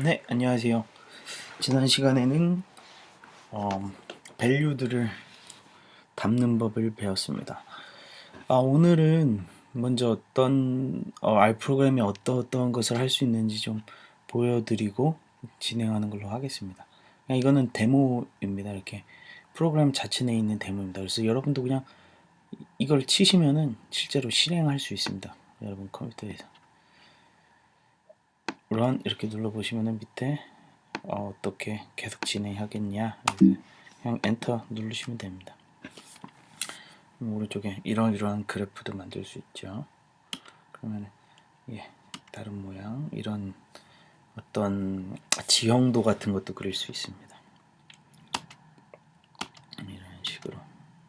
네, 안녕하세요. 지난 시간에는 밸류들을 담는 법을 배웠습니다. 오늘은 먼저 어떤 R 프로그램이 어떤 것을 할 수 있는지 좀 보여드리고 진행하는 걸로 하겠습니다. 그냥 이거는 데모입니다. 이렇게 프로그램 자체 내에 있는 데모입니다. 그래서 여러분도 그냥 이걸 치시면은 실제로 실행할 수 있습니다. 여러분 컴퓨터에서 run 이렇게 눌러보시면은 밑에 어떻게 계속 진행하겠냐 그냥 엔터 누르시면 됩니다. 오른쪽에 이러한 그래프도 만들 수 있죠. 그러면 다른 모양 이런 어떤 지형도 같은 것도 그릴 수 있습니다. 이런 식으로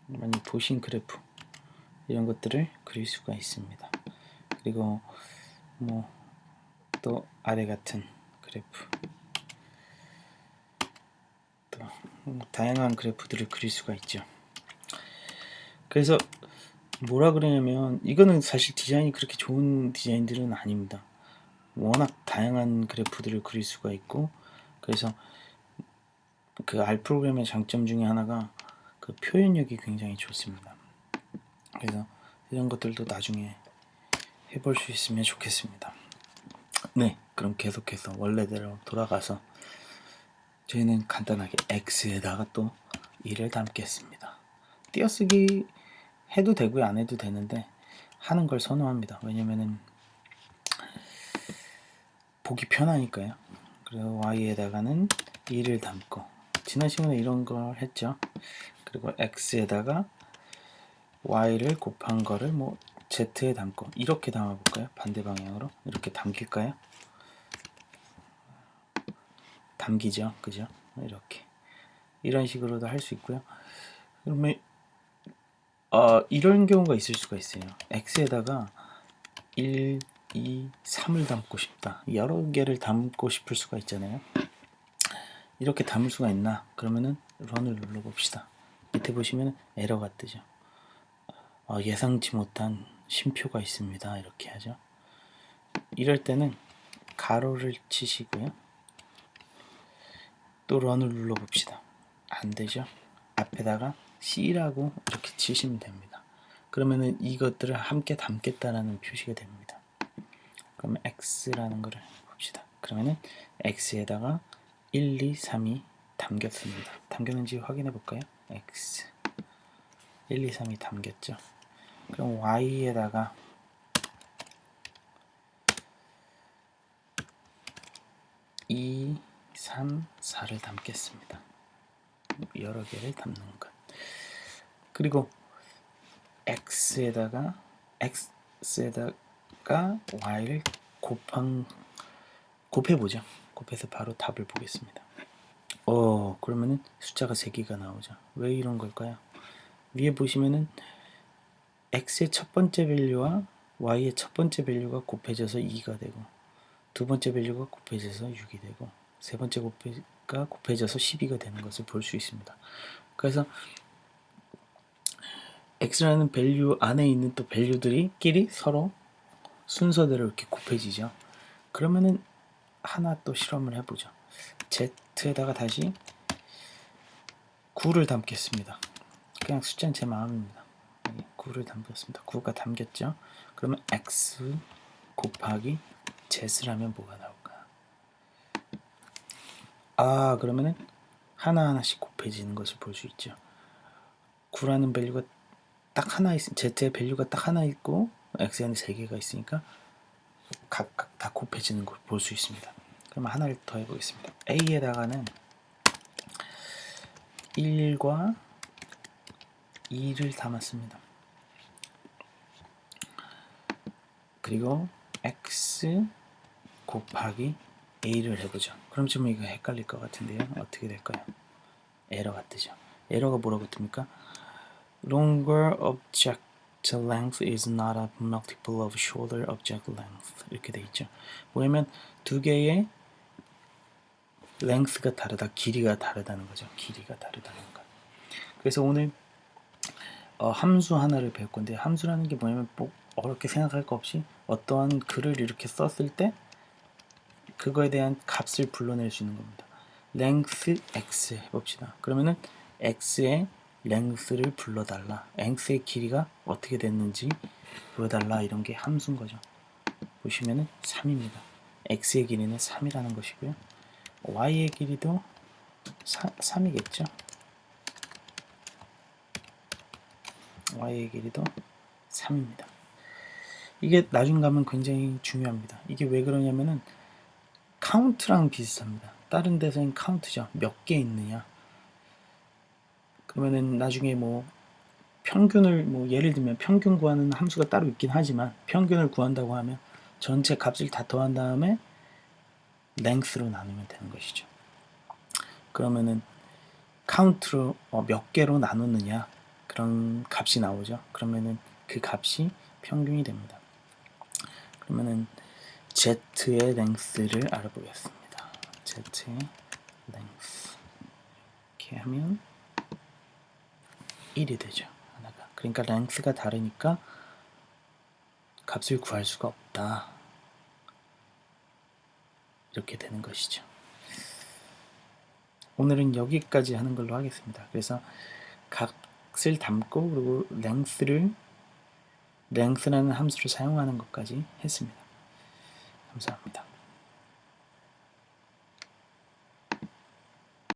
많이 보신 그래프 이런 것들을 그릴 수가 있습니다. 그리고 또 아래 같은 그래프 또 다양한 그래프들을 그릴 수가 있죠. 그래서 뭐라 그러냐면 이거는 사실 디자인이 그렇게 좋은 디자인들은 아닙니다. 워낙 다양한 그래프들을 그릴 수가 있고, 그래서 그 R 프로그램의 장점 중에 하나가 그 표현력이 굉장히 좋습니다. 그래서 이런 것들도 나중에 해볼 수 있으면 좋겠습니다. 네, 그럼 계속해서 원래대로 돌아가서 저희는 간단하게 X에다가 또 2를 담겠습니다. 띄어쓰기 해도 되고요, 안 해도 되는데 하는 걸 선호합니다. 왜냐면은 보기 편하니까요. 그리고 Y에다가는 2를 담고, 지난 시간에 이런 걸 했죠. 그리고 X에다가 Y를 곱한 거를 Z에 담고, 이렇게 담아볼까요? 반대 방향으로 이렇게 담길까요? 담기죠, 그죠? 이렇게 이런 식으로도 할 수 있고요. 그러면 이런 경우가 있을 수가 있어요. X에다가 1, 2, 3을 담고 싶다. 여러 개를 담고 싶을 수가 있잖아요. 이렇게 담을 수가 있나? 그러면은 런을 눌러봅시다. 밑에 보시면 에러가 뜨죠. 예상치 못한 쉼표가 있습니다. 이렇게 하죠. 이럴 때는 가로를 치시고요. 또 런을 눌러봅시다. 안 되죠? 앞에다가 C라고 이렇게 치시면 됩니다. 그러면은 이것들을 함께 담겠다라는 표시가 됩니다. 그러면 X라는 거를 봅시다. 그러면은 X에다가 1, 2, 3이 담겼습니다. 담겼는지 확인해 볼까요? X 1, 2, 3이 담겼죠. 그럼 Y에다가 2, 3, 4를 담겠습니다. 여러 개를 담는 것. 그리고 X에다가 Y를 곱해보죠. 곱해서 바로 답을 보겠습니다. 그러면은 숫자가 3개가 나오죠. 왜 이런 걸까요? 위에 보시면은 X의 첫 번째 밸류와 Y의 첫 번째 밸류가 곱해져서 2가 되고, 두 번째 밸류가 곱해져서 6이 되고, 세 번째 가 곱해져서 12가 되는 것을 볼 수 있습니다. 그래서 X라는 밸류 안에 있는 또 밸류들끼리 서로 순서대로 이렇게 곱해지죠. 그러면은 하나 또 실험을 해보죠. Z에다가 다시 9를 담겠습니다. 그냥 숫자는 제 마음입니다. 9를 담겼습니다. 9가 담겼죠. 그러면 X 곱하기 Z를 하면 뭐가 나올까? 그러면은 하나하나씩 곱해지는 것을 볼 수 있죠. 9라는 밸류가 딱 하나 있으면 Z의 밸류가 딱 하나 있고 X에는 3개가 있으니까 각각 다 곱해지는 걸 볼 수 있습니다. 그러면 하나를 더 해보겠습니다. A에다가는 1과 2를 담았습니다. 그리고 X 곱하기 A를 해보죠. 그럼 좀 이거 헷갈릴 것 같은데요. 어떻게 될까요? 에러가 뜨죠. 에러가 뭐라고 뜹니까? Longer object length is not a multiple of shorter object length. 이렇게 돼 있죠. 뭐냐면 두 개의 length가 다르다, 길이가 다르다는 거죠. 길이가 다르다는 거. 그래서 오늘 함수 하나를 배울 건데, 함수라는 게 뭐냐면 어렵게 생각할 거 없이 어떠한 글을 이렇게 썼을 때 그거에 대한 값을 불러낼 수 있는 겁니다. length x 해봅시다. 그러면은 x의 length를 불러달라. x의 길이가 어떻게 됐는지 보여달라. 이런 게 함수인 거죠. 보시면은 3입니다. x의 길이는 3이라는 것이고요. y의 길이도 3이겠죠. y의 길이도 3입니다. 이게 나중 가면 굉장히 중요합니다. 이게 왜 그러냐면은 카운트랑 비슷합니다. 다른 데서는 카운트죠. 몇 개 있느냐. 그러면은 나중에 뭐 평균을 뭐 예를 들면 평균 구하는 함수가 따로 있긴 하지만 평균을 구한다고 하면 전체 값을 다 더한 다음에 length로 나누면 되는 것이죠. 그러면은 카운트로 몇 개로 나누느냐 그런 값이 나오죠. 그러면은 그 값이 평균이 됩니다. 그러면은 z의 length를 알아보겠습니다. z의 length 이렇게 하면 1이 되죠. 하나가. 그러니까 length가 다르니까 값을 구할 수가 없다. 이렇게 되는 것이죠. 오늘은 여기까지 하는 걸로 하겠습니다. 그래서 값을 담고 그리고 length라는 함수를 사용하는 것까지 했습니다. 감사합니다.